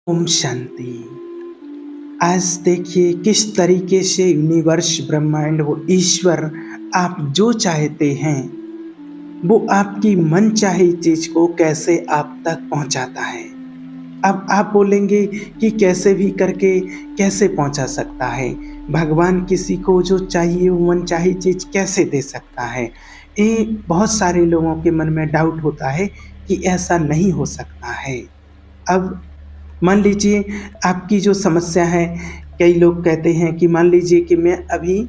ओम शांति। आज देखिए किस तरीके से यूनिवर्स ब्रह्मांड वो ईश्वर आप जो चाहते हैं वो आपकी मन चाही चीज को कैसे आप तक पहुंचाता है। अब आप बोलेंगे कि कैसे भी करके कैसे पहुंचा सकता है, भगवान किसी को जो चाहिए वो मन चाही चीज कैसे दे सकता है। ये बहुत सारे लोगों के मन में डाउट होता है कि ऐसा नहीं हो सकता है। अब मान लीजिए आपकी जो समस्या है, कई लोग कहते हैं कि मान लीजिए कि मैं अभी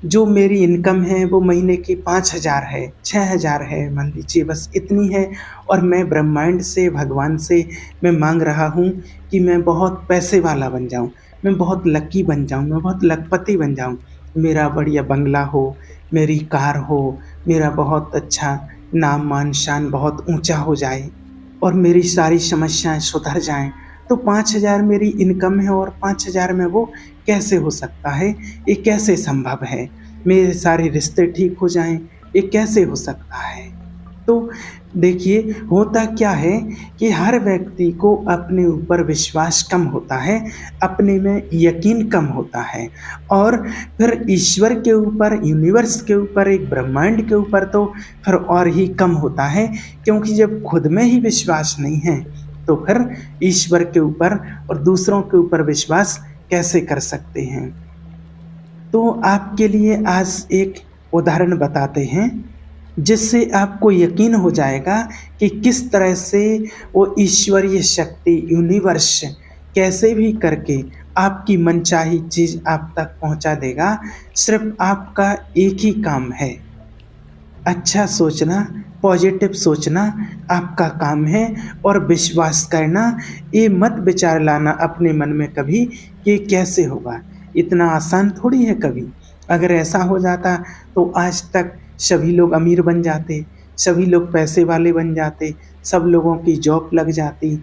जो मेरी इनकम है वो महीने की 5,000 है, 6,000 है, मान लीजिए बस इतनी है। और मैं ब्रह्मांड से, भगवान से मैं माँग रहा हूँ कि मैं बहुत पैसे वाला बन जाऊँ, मैं बहुत लकी बन जाऊँ, मैं बहुत लखपति बन जाऊँ। मेरा बढ़िया बंगला हो, मेरी कार हो, मेरा बहुत अच्छा नाम मान शान बहुत ऊँचा हो जाए और मेरी सारी समस्याएँ सुधर जाएँ। तो 5,000 मेरी इनकम है और 5,000 में वो कैसे हो सकता है? ये कैसे संभव है? मेरे सारे रिश्ते ठीक हो जाएँ, ये कैसे हो सकता है? तो देखिए, होता क्या है कि हर व्यक्ति को अपने ऊपर विश्वास कम होता है, अपने में यकीन कम होता है और फिर ईश्वर के ऊपर, यूनिवर्स के ऊपर, एक ब्रह्मांड के ऊपर तो फिर और ही कम होता है। क्योंकि जब खुद में ही विश्वास नहीं है, तो फिर ईश्वर के ऊपर और दूसरों के ऊपर विश्वास कैसे कर सकते हैं? तो आपके लिए आज एक उदाहरण बताते हैं, जिससे आपको यकीन हो जाएगा कि किस तरह से वो ईश्वरीय शक्ति, यूनिवर्स कैसे भी करके आपकी मनचाही चीज़ आप तक पहुँचा देगा। सिर्फ़ आपका एक ही काम है, अच्छा सोचना, पॉजिटिव सोचना आपका काम है और विश्वास करना। ये मत विचार लाना अपने मन में कभी कि कैसे होगा, इतना आसान थोड़ी है कभी। अगर ऐसा हो जाता तो आज तक सभी लोग अमीर बन जाते, सभी लोग पैसे वाले बन जाते, सब लोगों की जॉब लग जाती।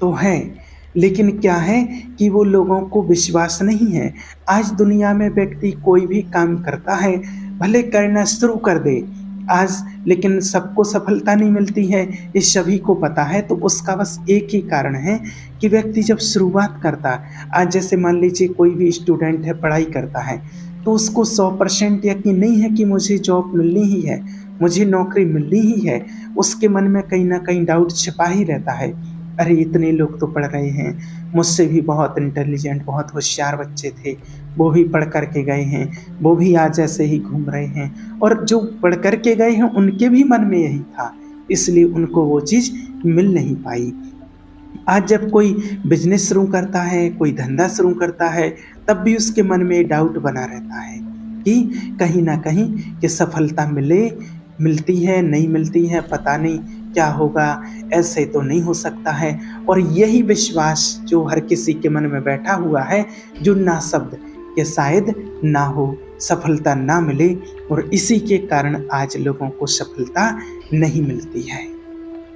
तो है, लेकिन क्या है कि वो लोगों को विश्वास नहीं है। आज दुनिया में व्यक्ति कोई भी काम करता है, भले करना शुरू कर दे आज, लेकिन सबको सफलता नहीं मिलती है, ये सभी को पता है। तो उसका बस एक ही कारण है कि व्यक्ति जब शुरुआत करता है, आज जैसे मान लीजिए कोई भी स्टूडेंट है, पढ़ाई करता है, तो उसको 100% यकीन नहीं है कि मुझे जॉब मिलनी ही है, मुझे नौकरी मिलनी ही है। उसके मन में कहीं न कहीं डाउट छिपा ही रहता है। अरे! इतने लोग तो पढ़ रहे हैं, मुझसे भी बहुत इंटेलिजेंट, बहुत होशियार बच्चे थे, वो भी पढ़ कर के गए हैं, वो भी आज ऐसे ही घूम रहे हैं। और जो पढ़ कर के गए हैं उनके भी मन में यही था, इसलिए उनको वो चीज़ मिल नहीं पाई। आज जब कोई बिज़नेस शुरू करता है, कोई धंधा शुरू करता है, तब भी उसके मन में डाउट बना रहता है कि कहीं न कहीं कि सफलता मिलती है, नहीं मिलती है, पता नहीं क्या होगा, ऐसे तो नहीं हो सकता है। और यही विश्वास जो हर किसी के मन में बैठा हुआ है, जो नाशब्द कि शायद ना हो, सफलता ना मिले, और इसी के कारण आज लोगों को सफलता नहीं मिलती है।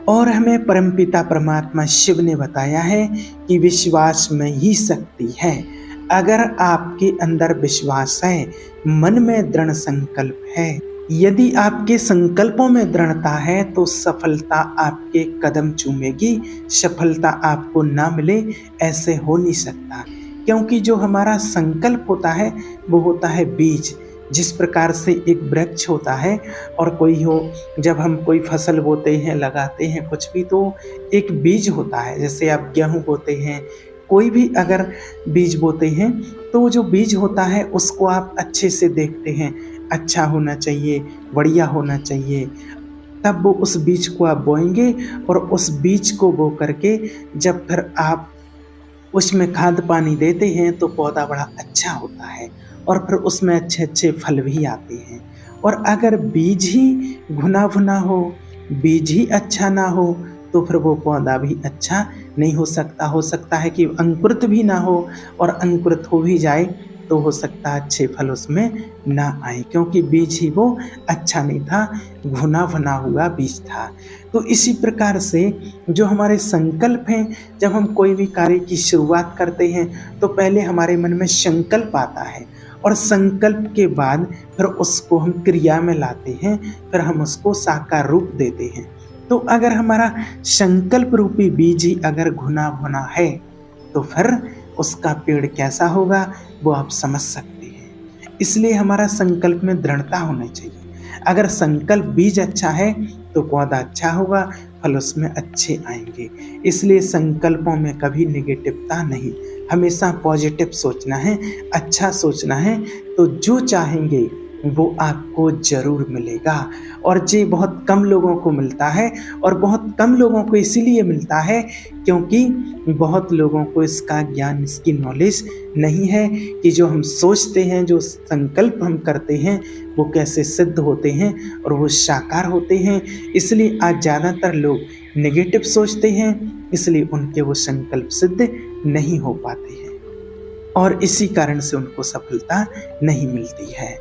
और हमें परमपिता परमात्मा शिव ने बताया है कि विश्वास में ही शक्ति है। अगर आपके अंदर विश्वास है, मन में दृढ़ संकल्प है, यदि आपके संकल्पों में दृढ़ता है, तो सफलता आपके कदम चूमेगी। सफलता आपको ना मिले ऐसे हो नहीं सकता, क्योंकि जो हमारा संकल्प होता है वो होता है बीज। जिस प्रकार से एक वृक्ष होता है और कोई हो, जब हम कोई फसल बोते हैं, लगाते हैं कुछ भी, तो एक बीज होता है। जैसे आप गेहूँ बोते हैं, कोई भी अगर बीज बोते हैं, तो जो बीज होता है उसको आप अच्छे से देखते हैं, अच्छा होना चाहिए, बढ़िया होना चाहिए, तब वो उस बीज को आप बोएंगे। और उस बीज को बो करके जब फिर आप उसमें खाद पानी देते हैं तो पौधा बड़ा अच्छा होता है और फिर उसमें अच्छे-अच्छे फल भी आते हैं। और अगर बीज ही घुना-भुना हो, बीज ही अच्छा ना हो, तो फिर वो पौधा भी अच्छा नहीं हो सकता। हो सकता है कि अंकुरित भी ना हो, और अंकुरित हो भी जाए तो हो सकता है अच्छे फल उसमें ना आए, क्योंकि बीज ही वो अच्छा नहीं था, घुना-भुना हुआ बीज था। तो इसी प्रकार से जो हमारे संकल्प हैं, जब हम कोई भी कार्य की शुरुआत करते हैं तो पहले हमारे मन में संकल्प आता है, और संकल्प के बाद फिर उसको हम क्रिया में लाते हैं, फिर हम उसको साकार रूप देते हैं। तो अगर हमारा संकल्प रूपी बीज ही अगर घुना भुना है, तो फिर उसका पेड़ कैसा होगा वो आप समझ सकते हैं। इसलिए हमारा संकल्प में दृढ़ता होनी चाहिए। अगर संकल्प बीज अच्छा है तो पौधा अच्छा होगा, फल उसमें अच्छे आएंगे। इसलिए संकल्पों में कभी नेगेटिवता नहीं, हमेशा पॉजिटिव सोचना है, अच्छा सोचना है। तो जो चाहेंगे वो आपको जरूर मिलेगा। और ये बहुत कम लोगों को मिलता है, और बहुत कम लोगों को इसीलिए मिलता है क्योंकि बहुत लोगों को इसका ज्ञान, इसकी नॉलेज नहीं है कि जो हम सोचते हैं, जो संकल्प हम करते हैं वो कैसे सिद्ध होते हैं और वो साकार होते हैं। इसलिए आज ज़्यादातर लोग नेगेटिव सोचते हैं, इसलिए उनके वो संकल्प सिद्ध नहीं हो पाते हैं और इसी कारण से उनको सफलता नहीं मिलती है।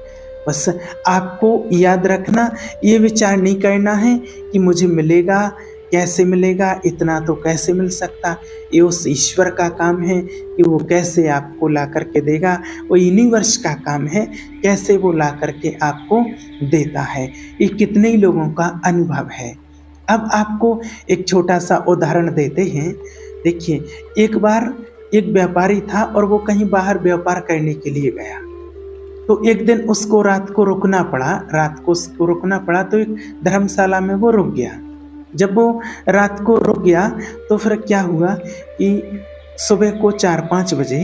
बस आपको याद रखना, ये विचार नहीं करना है कि मुझे मिलेगा, कैसे मिलेगा, इतना तो कैसे मिल सकता। ये उस ईश्वर का काम है कि वो कैसे आपको ला करके देगा। वो यूनिवर्स का काम है कैसे वो ला करके आपको देता है। ये कितने ही लोगों का अनुभव है। अब आपको एक छोटा सा उदाहरण देते हैं। देखिए, एक बार एक व्यापारी था और वो कहीं बाहर व्यापार करने के लिए गया। तो एक दिन उसको रात को रुकना पड़ा, तो एक धर्मशाला में वो रुक गया। जब वो रात को रुक गया तो फिर क्या हुआ कि सुबह को 4-5 बजे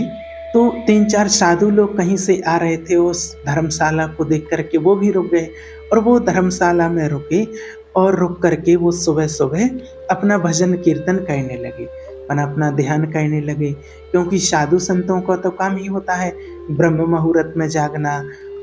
तो 3-4 साधु लोग कहीं से आ रहे थे। उस धर्मशाला को देख करके वो भी रुक गए और वो धर्मशाला में रुके और रुक करके वो सुबह सुबह अपना भजन कीर्तन करने लगे, अपना ध्यान करने लगे। क्योंकि साधु संतों का तो काम ही होता है ब्रह्म मुहूर्त में जागना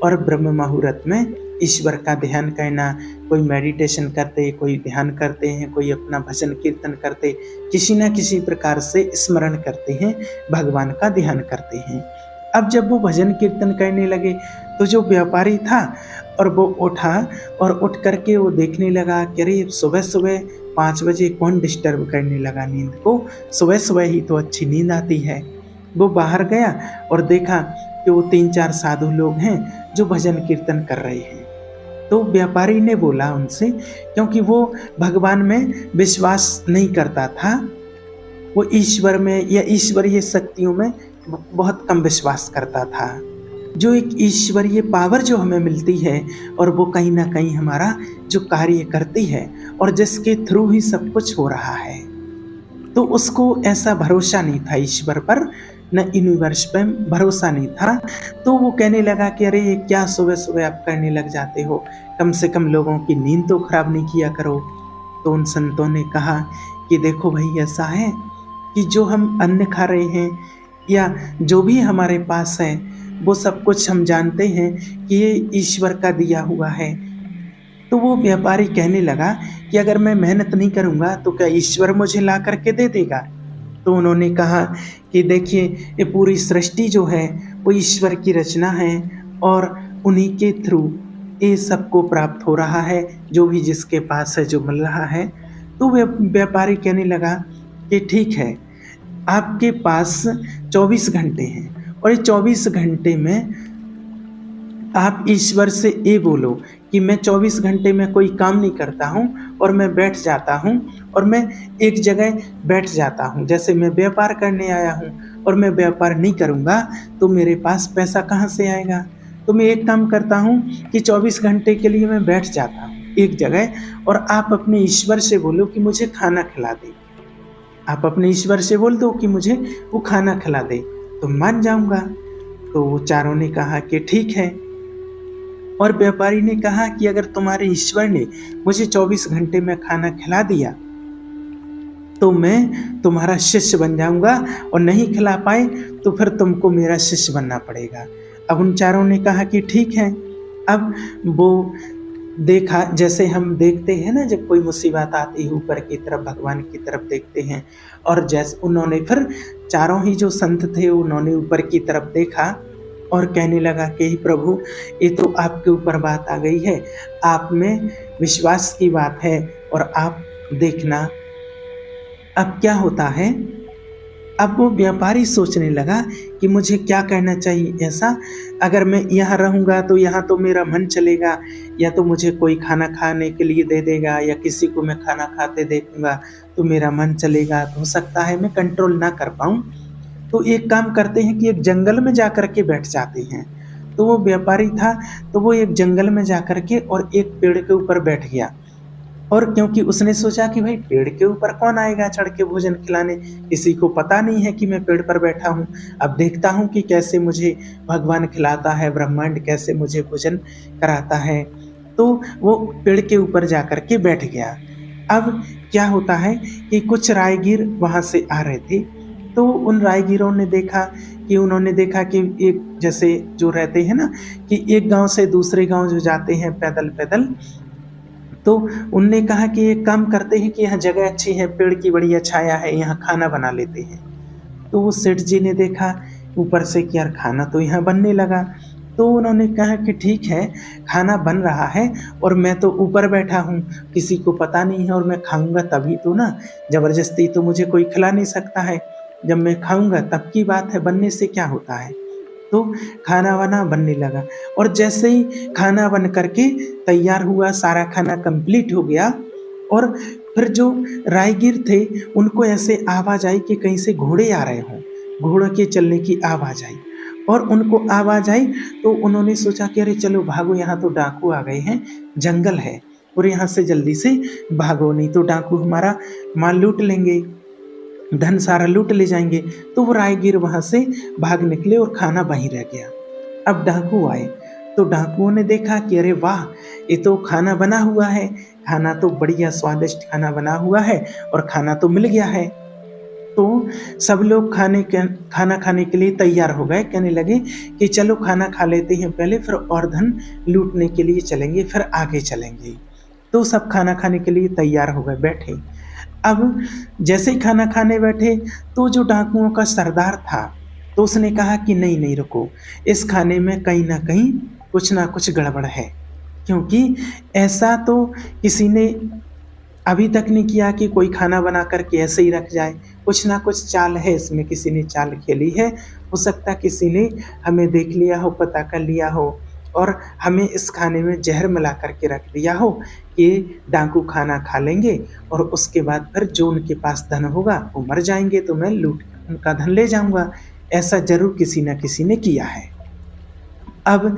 और ब्रह्म मुहूर्त में ईश्वर का ध्यान करना। कोई मेडिटेशन करते, कोई ध्यान करते हैं, कोई अपना भजन कीर्तन करते, किसी न किसी प्रकार से स्मरण करते हैं, भगवान का ध्यान करते हैं। अब जब वो भजन कीर्तन करने लगे तो जो व्यापारी था और वो उठा और उठ करके वो देखने लगा कि अरे सुबह सुबह 5 बजे कौन डिस्टर्ब करने लगा नींद को, सुबह सुबह ही तो अच्छी नींद आती है। वो बाहर गया और देखा कि वो 3-4 साधु लोग हैं जो भजन कीर्तन कर रहे हैं। तो व्यापारी ने बोला उनसे, क्योंकि वो भगवान में विश्वास नहीं करता था, वो ईश्वर में या ईश्वरीय शक्तियों में बहुत कम विश्वास करता था। जो एक ईश्वरीय पावर जो हमें मिलती है और वो कहीं ना कहीं हमारा जो कार्य करती है और जिसके थ्रू ही सब कुछ हो रहा है, तो उसको ऐसा भरोसा नहीं था ईश्वर पर, न यूनिवर्स पे भरोसा नहीं था। तो वो कहने लगा कि अरे ये क्या सुबह सुबह आप करने लग जाते हो, कम से कम लोगों की नींद तो खराब नहीं किया करो। तो उन संतों ने कहा कि देखो भाई, ऐसा है कि जो हम अन्न खा रहे हैं या जो भी हमारे पास है वो सब कुछ हम जानते हैं कि ये ईश्वर का दिया हुआ है। तो वो व्यापारी कहने लगा कि अगर मैं मेहनत नहीं करूँगा तो क्या ईश्वर मुझे ला करके दे देगा। तो उन्होंने कहा कि देखिए, ये पूरी सृष्टि जो है वो ईश्वर की रचना है और उन्हीं के थ्रू ये सबको प्राप्त हो रहा है, जो भी जिसके पास है जो मिल रहा है। तो व्यापारी कहने लगा कि ठीक है, आपके पास 24 घंटे हैं और ये 24 घंटे में आप ईश्वर से ये बोलो कि मैं 24 घंटे में कोई काम नहीं करता हूँ और मैं बैठ जाता हूँ और मैं एक जगह बैठ जाता हूँ। जैसे मैं व्यापार करने आया हूँ और मैं व्यापार नहीं करूँगा तो मेरे पास पैसा कहाँ से आएगा। तो मैं एक काम करता हूँ कि 24 घंटे के लिए मैं बैठ जाता हूँ एक जगह और आप अपने ईश्वर से बोलो कि मुझे खाना खिला दे। आप अपने ईश्वर से बोल दो कि मुझे वो खाना खिला दे तो मान जाऊँगा। तो वो चारों ने कहा कि ठीक है। और व्यापारी ने कहा कि अगर तुम्हारे ईश्वर ने मुझे 24 घंटे में खाना खिला दिया तो मैं तुम्हारा शिष्य बन जाऊंगा और नहीं खिला पाए तो फिर तुमको मेरा शिष्य बनना पड़ेगा। अब उन चारों ने कहा कि ठीक है। अब वो देखा, जैसे हम देखते हैं ना, जब कोई मुसीबत आती है ऊपर की तरफ भगवान की तरफ देखते हैं, और जैसे उन्होंने फिर चारों ही जो संत थे उन्होंने ऊपर की तरफ देखा और कहने लगा कि प्रभु, ये तो आपके ऊपर बात आ गई है, आप में विश्वास की बात है और आप देखना अब क्या होता है। अब वो व्यापारी सोचने लगा कि मुझे क्या करना चाहिए ऐसा, अगर मैं यहाँ रहूँगा तो यहाँ तो मेरा मन चलेगा, या तो मुझे कोई खाना खाने के लिए दे देगा या किसी को मैं खाना खाते देखूँगा तो मेरा मन चलेगा, तो हो सकता है मैं कंट्रोल ना कर पाऊँ। तो एक काम करते हैं कि एक जंगल में जा कर के बैठ जाते हैं। तो वो व्यापारी था, तो वो एक जंगल में जा कर के और एक पेड़ के ऊपर बैठ गया। और क्योंकि उसने सोचा कि भाई पेड़ के ऊपर कौन आएगा चढ़ के भोजन खिलाने, किसी को पता नहीं है कि मैं पेड़ पर बैठा हूँ। अब देखता हूँ कि कैसे मुझे भगवान खिलाता है, ब्रह्मांड कैसे मुझे भोजन कराता है। तो वो पेड़ के ऊपर जा कर के बैठ गया। अब क्या होता है कि कुछ राहगीर वहाँ से आ रहे थे, तो उन राहगीरों ने देखा कि एक जैसे जो रहते हैं ना, कि एक गाँव से दूसरे गाँव जो जाते हैं पैदल-पैदल, तो उनने कहा कि एक काम करते हैं कि यहाँ जगह अच्छी है, पेड़ की बढ़िया छाया है, यहाँ खाना बना लेते हैं। तो वो सेठ जी ने देखा ऊपर से कि यार खाना तो यहाँ बनने लगा। तो उन्होंने कहा कि ठीक है, खाना बन रहा है और मैं तो ऊपर बैठा हूँ, किसी को पता नहीं है और मैं खाऊँगा तभी तो ना, ज़बरदस्ती तो मुझे कोई खिला नहीं सकता है। जब मैं खाऊँगा तब की बात है, बनने से क्या होता है। तो खाना वाना बनने लगा और जैसे ही खाना बन करके तैयार हुआ, सारा खाना कंप्लीट हो गया और फिर जो राहगीर थे उनको ऐसे आवाज़ आई कि कहीं से घोड़े आ रहे हों, घोड़ों के चलने की आवाज़ आई। और उनको आवाज़ आई तो उन्होंने सोचा कि अरे चलो भागो, यहाँ तो डाकू आ गए हैं, जंगल है और यहाँ से जल्दी से भागो, नहीं तो डाकू हमारा माल लूट लेंगे, धन सारा लूट ले जाएंगे। तो वो राहगीर वहाँ से भाग निकले और खाना वहीं रह गया। अब डाकू आए, तो डाकुओं ने देखा कि अरे वाह, ये तो खाना बना हुआ है, खाना तो बढ़िया स्वादिष्ट खाना बना हुआ है और खाना तो मिल गया है। तो सब लोग खाना खाने के लिए तैयार हो गए, कहने लगे कि चलो खाना खा लेते हैं पहले, फिर और धन लूटने के लिए चलेंगे, फिर आगे चलेंगे। तो सब खाना खाने के लिए तैयार हो गए, बैठे। अब जैसे ही खाना खाने बैठे तो जो डाकुओं का सरदार था, तो उसने कहा कि नहीं नहीं रुको, इस खाने में कहीं ना कहीं कुछ ना कुछ गड़बड़ है, क्योंकि ऐसा तो किसी ने अभी तक नहीं किया कि कोई खाना बना करके ऐसे ही रख जाए। कुछ ना कुछ चाल है इसमें, किसी ने चाल खेली है। हो सकता है किसी ने हमें देख लिया हो, पता कर लिया हो और हमें इस खाने में जहर मिला करके रख दिया हो कि डाकू खाना खा लेंगे और उसके बाद फिर जो उनके पास धन होगा वो मर जाएंगे, तो मैं लूट उनका धन ले जाऊंगा। ऐसा जरूर किसी न किसी ने किया है। अब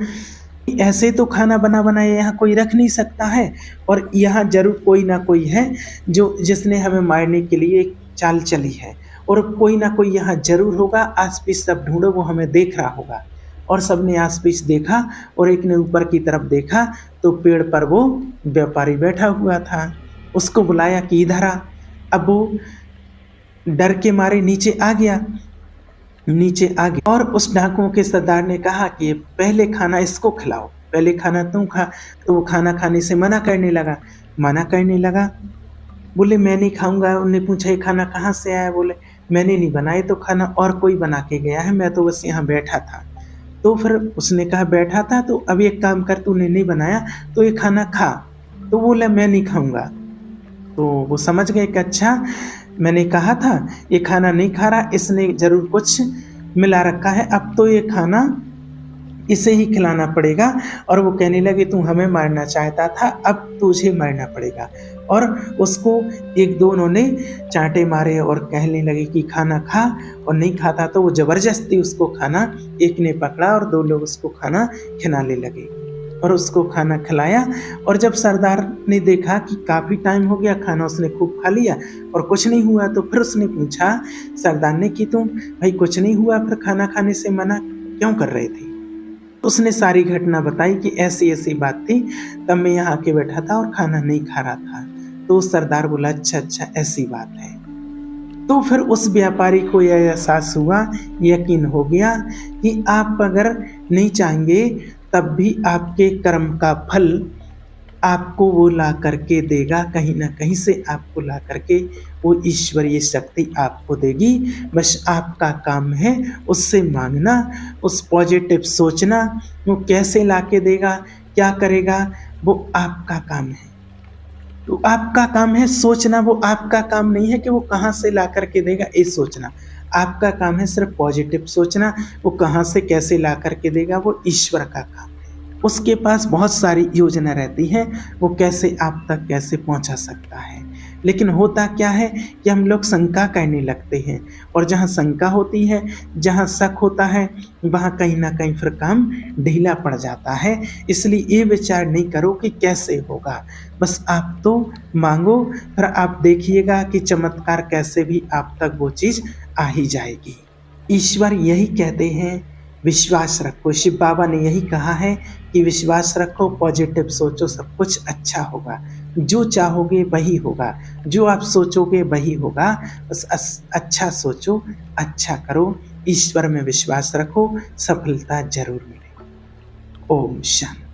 ऐसे तो खाना बना बनाया यहाँ कोई रख नहीं सकता है और यहाँ जरूर कोई ना कोई है जो जिसने हमें मारने के लिए एक चाल चली है, और कोई ना कोई यहाँ जरूर होगा। आस पास सब ढूंढो, वो हमें देख रहा होगा। और सबने आस पास देखा और एक ने ऊपर की तरफ देखा तो पेड़ पर वो व्यापारी बैठा हुआ था। उसको बुलाया कि इधर आ। अब वो डर के मारे नीचे आ गया और उस डाकुओं के सरदार ने कहा कि पहले खाना इसको खिलाओ, पहले खाना तुम खा। तो वो खाना खाने से मना करने लगा। बोले मैं नहीं खाऊंगा। उन्होंने पूछा ये खाना कहाँ से आया? बोले मैंने नहीं बनाया, तो खाना और कोई बना के गया है, मैं तो बस यहाँ बैठा था। तो फिर उसने कहा बैठा था तो अब एक काम कर, तूने नहीं बनाया तो ये खाना खा। तो बोला मैं नहीं खाऊंगा। तो वो समझ गए कि अच्छा, मैंने कहा था ये खाना नहीं खा रहा, इसने जरूर कुछ मिला रखा है, अब तो ये खाना इसे ही खिलाना पड़ेगा। और वो कहने लगे तू हमें मारना चाहता था, अब तुझे मारना पड़ेगा। और उसको एक दो उन्होंने चांटे मारे और कहने लगे कि खाना खा, और नहीं खाता तो वो जबरदस्ती उसको खाना, एक ने पकड़ा और दो लोग उसको खाना खिलाने लगे और उसको खाना खिलाया। और जब सरदार ने देखा कि काफ़ी टाइम हो गया, खाना उसने खूब खा लिया और कुछ नहीं हुआ, तो फिर उसने पूछा सरदार ने कि तुम भाई कुछ नहीं हुआ, फिर खाना खाने से मना क्यों कर रहे थे? उसने सारी घटना बताई कि ऐसी ऐसी बात थी, तब मैं यहाँ आके बैठा था और खाना नहीं खा रहा था। तो सरदार बोला अच्छा ऐसी बात है। तो फिर उस व्यापारी को यह एहसास हुआ, यकीन हो गया कि आप अगर नहीं चाहेंगे तब भी आपके कर्म का फल आपको वो ला करके देगा, कहीं ना कहीं से आपको ला करके वो ईश्वरीय शक्ति आपको देगी। बस आपका काम है उससे मांगना, उस पॉजिटिव सोचना। वो कैसे ला के देगा, क्या करेगा, वो आपका काम है। तो आपका काम है सोचना, वो आपका काम नहीं है कि वो कहाँ से ला करके देगा ये सोचना। आपका काम है सिर्फ पॉजिटिव सोचना, वो कहाँ से कैसे ला करके देगा वो ईश्वर का काम है। उसके पास बहुत सारी योजना रहती है, वो कैसे आप तक कैसे पहुंचा सकता है। लेकिन होता क्या है कि हम लोग शंका करने लगते हैं, और जहाँ शंका होती है, जहाँ शक होता है, वहाँ कहीं न कहीं फिर काम ढीला पड़ जाता है। इसलिए ये विचार नहीं करो कि कैसे होगा, बस आप तो माँगो, फिर आप देखिएगा कि चमत्कार कैसे भी आप तक वो चीज़ आ ही जाएगी। ईश्वर यही कहते हैं, विश्वास रखो। शिव बाबा ने यही कहा है कि विश्वास रखो, पॉजिटिव सोचो, सब कुछ अच्छा होगा। जो चाहोगे वही होगा, जो आप सोचोगे वही होगा। बस अच्छा सोचो, अच्छा करो, ईश्वर में विश्वास रखो, सफलता ज़रूर मिलेगी। ओम शांति।